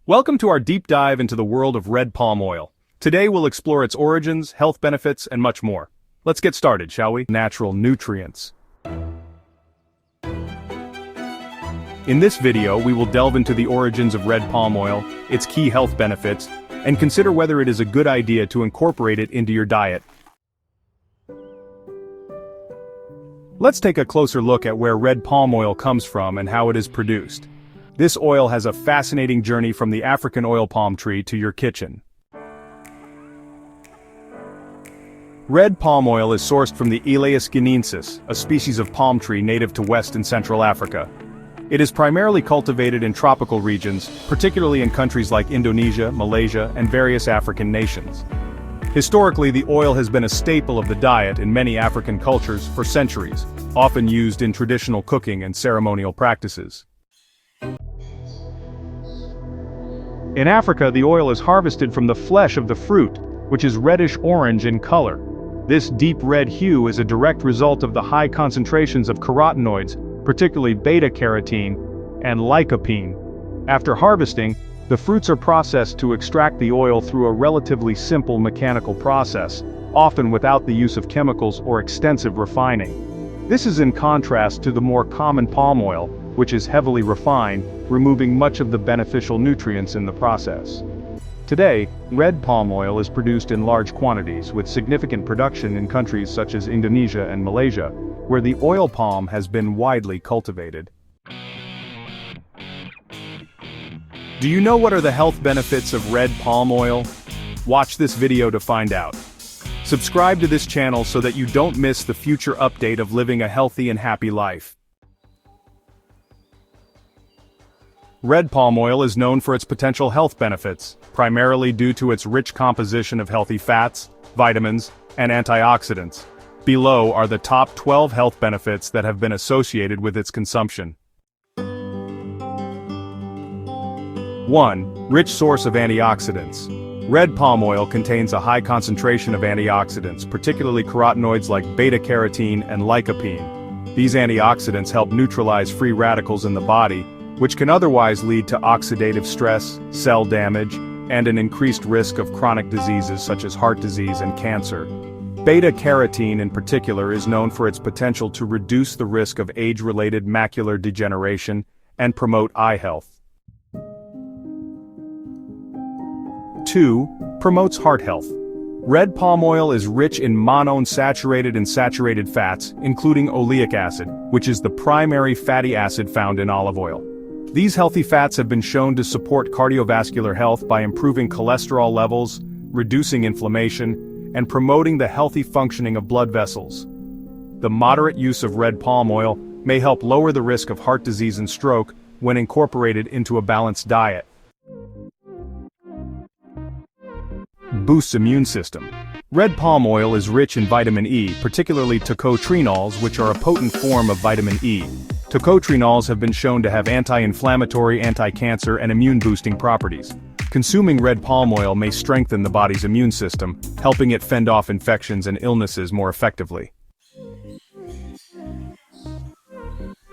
Welcome to our deep dive into the world of red palm oil. Today we'll explore its origins, health benefits, and much more. Let's get started, shall we? Natural nutrients. In this video, we will delve into the origins of red palm oil, its key health benefits, and consider whether it is a good idea to incorporate it into your diet. Let's take a closer look at where red palm oil comes from and how it is produced. This oil has a fascinating journey from the African oil palm tree to your kitchen. Red palm oil is sourced from the Elaeis guineensis, a species of palm tree native to West and Central Africa. It is primarily cultivated in tropical regions, particularly in countries like Indonesia, Malaysia, and various African nations. Historically, the oil has been a staple of the diet in many African cultures for centuries, often used in traditional cooking and ceremonial practices. In Africa, the oil is harvested from the flesh of the fruit, which is reddish-orange in color. This deep red hue is a direct result of the high concentrations of carotenoids, particularly beta-carotene and lycopene. After harvesting, the fruits are processed to extract the oil through a relatively simple mechanical process, often without the use of chemicals or extensive refining. This is in contrast to the more common palm oil, which is heavily refined, removing much of the beneficial nutrients in the process. Today, red palm oil is produced in large quantities with significant production in countries such as Indonesia and Malaysia, where the oil palm has been widely cultivated. Do you know what are the health benefits of red palm oil? Watch this video to find out. Subscribe to this channel so that you don't miss the future update of living a healthy and happy life. Red palm oil is known for its potential health benefits, primarily due to its rich composition of healthy fats, vitamins, and antioxidants. Below are the top 12 health benefits that have been associated with its consumption. 1. Rich source of antioxidants. Red palm oil contains a high concentration of antioxidants, particularly carotenoids like beta-carotene and lycopene. These antioxidants help neutralize free radicals in the body, which can otherwise lead to oxidative stress, cell damage, and an increased risk of chronic diseases such as heart disease and cancer. Beta-carotene in particular is known for its potential to reduce the risk of age-related macular degeneration and promote eye health. 2. Promotes heart health. Red palm oil is rich in monounsaturated and saturated fats, including oleic acid, which is the primary fatty acid found in olive oil. These healthy fats have been shown to support cardiovascular health by improving cholesterol levels, reducing inflammation, and promoting the healthy functioning of blood vessels. The moderate use of red palm oil may help lower the risk of heart disease and stroke when incorporated into a balanced diet. Boosts immune system. Red palm oil is rich in vitamin E, particularly tocotrienols, which are a potent form of vitamin E. Tocotrienols have been shown to have anti-inflammatory, anti-cancer, and immune-boosting properties. Consuming red palm oil may strengthen the body's immune system, helping it fend off infections and illnesses more effectively.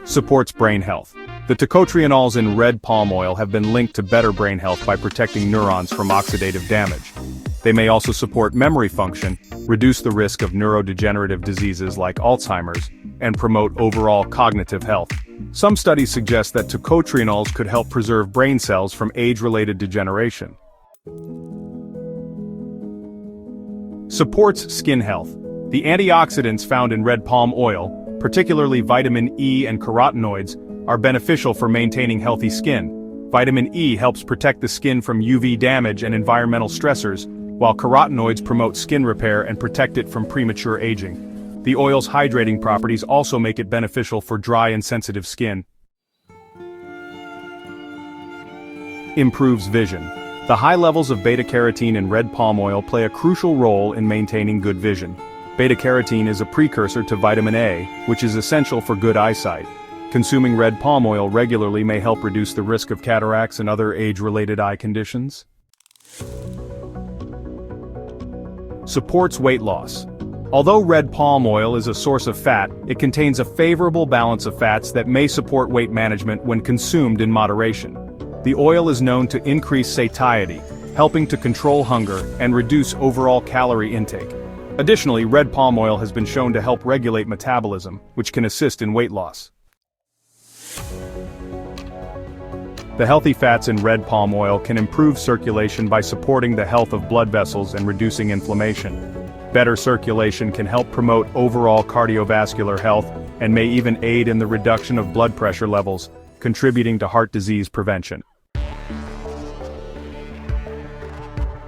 Supports brain health. The tocotrienols in red palm oil have been linked to better brain health by protecting neurons from oxidative damage. They may also support memory function, reduce the risk of neurodegenerative diseases like Alzheimer's, and promote overall cognitive health. Some studies suggest that tocotrienols could help preserve brain cells from age-related degeneration. Supports skin health. The antioxidants found in red palm oil, particularly vitamin E and carotenoids, are beneficial for maintaining healthy skin. Vitamin E helps protect the skin from UV damage and environmental stressors, while carotenoids promote skin repair and protect it from premature aging. The oil's hydrating properties also make it beneficial for dry and sensitive skin. Improves vision. The high levels of beta-carotene in red palm oil play a crucial role in maintaining good vision. Beta-carotene is a precursor to vitamin A, which is essential for good eyesight. Consuming red palm oil regularly may help reduce the risk of cataracts and other age-related eye conditions. Supports weight loss. Although red palm oil is a source of fat, it contains a favorable balance of fats that may support weight management when consumed in moderation. The oil is known to increase satiety, helping to control hunger and reduce overall calorie intake. Additionally, red palm oil has been shown to help regulate metabolism, which can assist in weight loss. The healthy fats in red palm oil can improve circulation by supporting the health of blood vessels and reducing inflammation. Better circulation can help promote overall cardiovascular health and may even aid in the reduction of blood pressure levels, contributing to heart disease prevention.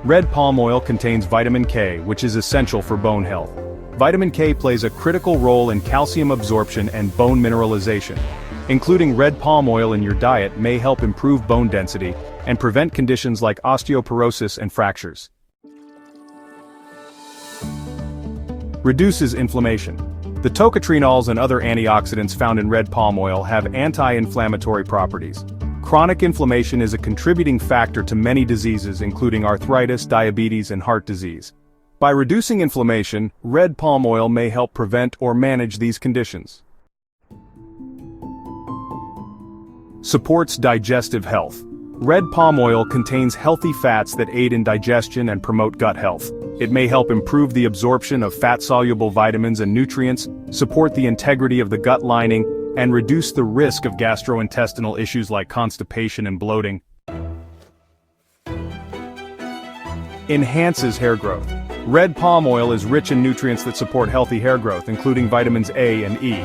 Red palm oil contains vitamin K, which is essential for bone health. Vitamin K plays a critical role in calcium absorption and bone mineralization. Including red palm oil in your diet may help improve bone density and prevent conditions like osteoporosis and fractures. Reduces inflammation. The tocotrienols and other antioxidants found in red palm oil have anti-inflammatory properties. Chronic inflammation is a contributing factor to many diseases including arthritis, diabetes, and heart disease. By reducing inflammation, red palm oil may help prevent or manage these conditions. Supports digestive health. Red palm oil contains healthy fats that aid in digestion and promote gut health. It may help improve the absorption of fat-soluble vitamins and nutrients, support the integrity of the gut lining, and reduce the risk of gastrointestinal issues like constipation and bloating. Enhances hair growth. Red palm oil is rich in nutrients that support healthy hair growth, including vitamins A and E.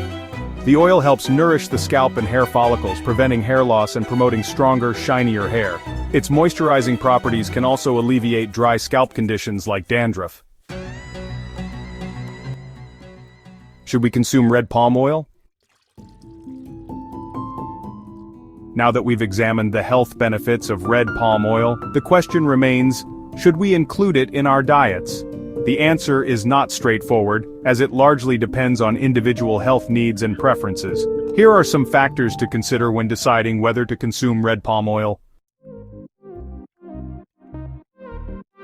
The oil helps nourish the scalp and hair follicles, preventing hair loss and promoting stronger, shinier hair. Its moisturizing properties can also alleviate dry scalp conditions like dandruff. Should we consume red palm oil? Now that we've examined the health benefits of red palm oil, the question remains, should we include it in our diets? The answer is not straightforward, as it largely depends on individual health needs and preferences. Here are some factors to consider when deciding whether to consume red palm oil.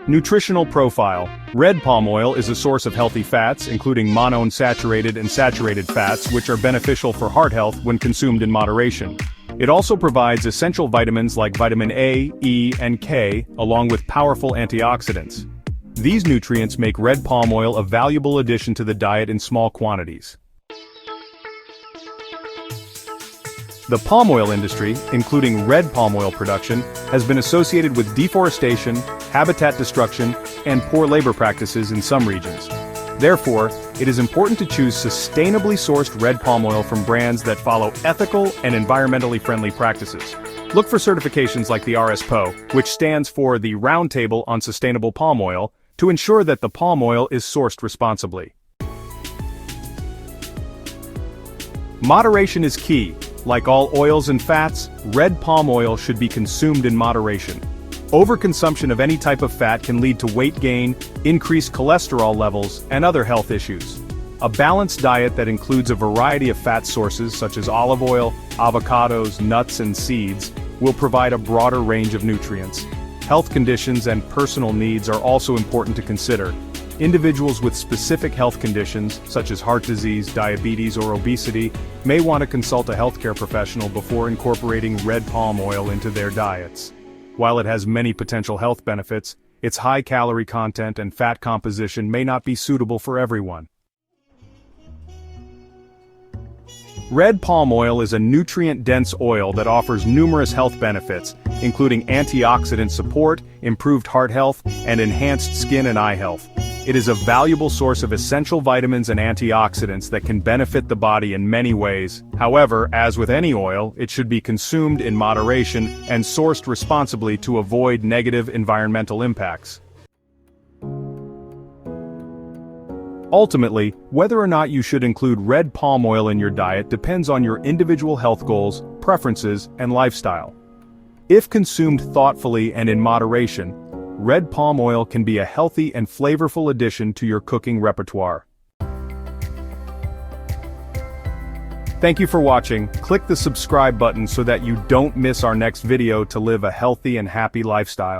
Nutritional profile. Red palm oil is a source of healthy fats, including monounsaturated and saturated fats, which are beneficial for heart health when consumed in moderation. It also provides essential vitamins like vitamin A, E, and K, along with powerful antioxidants. These nutrients make red palm oil a valuable addition to the diet in small quantities. The palm oil industry, including red palm oil production, has been associated with deforestation, habitat destruction, and poor labor practices in some regions. Therefore, it is important to choose sustainably sourced red palm oil from brands that follow ethical and environmentally friendly practices. Look for certifications like the RSPO, which stands for the Roundtable on Sustainable Palm Oil, to ensure that the palm oil is sourced responsibly. Moderation is key. Like all oils and fats, red palm oil should be consumed in moderation. Overconsumption of any type of fat can lead to weight gain, increased cholesterol levels, and other health issues. A balanced diet that includes a variety of fat sources such as olive oil, avocados, nuts, and seeds will provide a broader range of nutrients. Health conditions and personal needs are also important to consider. Individuals with specific health conditions, such as heart disease, diabetes, or obesity, may want to consult a healthcare professional before incorporating red palm oil into their diets. While it has many potential health benefits, its high calorie content and fat composition may not be suitable for everyone. Red palm oil is a nutrient-dense oil that offers numerous health benefits, including antioxidant support, improved heart health, and enhanced skin and eye health. It is a valuable source of essential vitamins and antioxidants that can benefit the body in many ways. However, as with any oil, it should be consumed in moderation and sourced responsibly to avoid negative environmental impacts. Ultimately, whether or not you should include red palm oil in your diet depends on your individual health goals, preferences, and lifestyle. If consumed thoughtfully and in moderation, red palm oil can be a healthy and flavorful addition to your cooking repertoire. Thank you for watching. Click the subscribe button so that you don't miss our next video to live a healthy and happy lifestyle.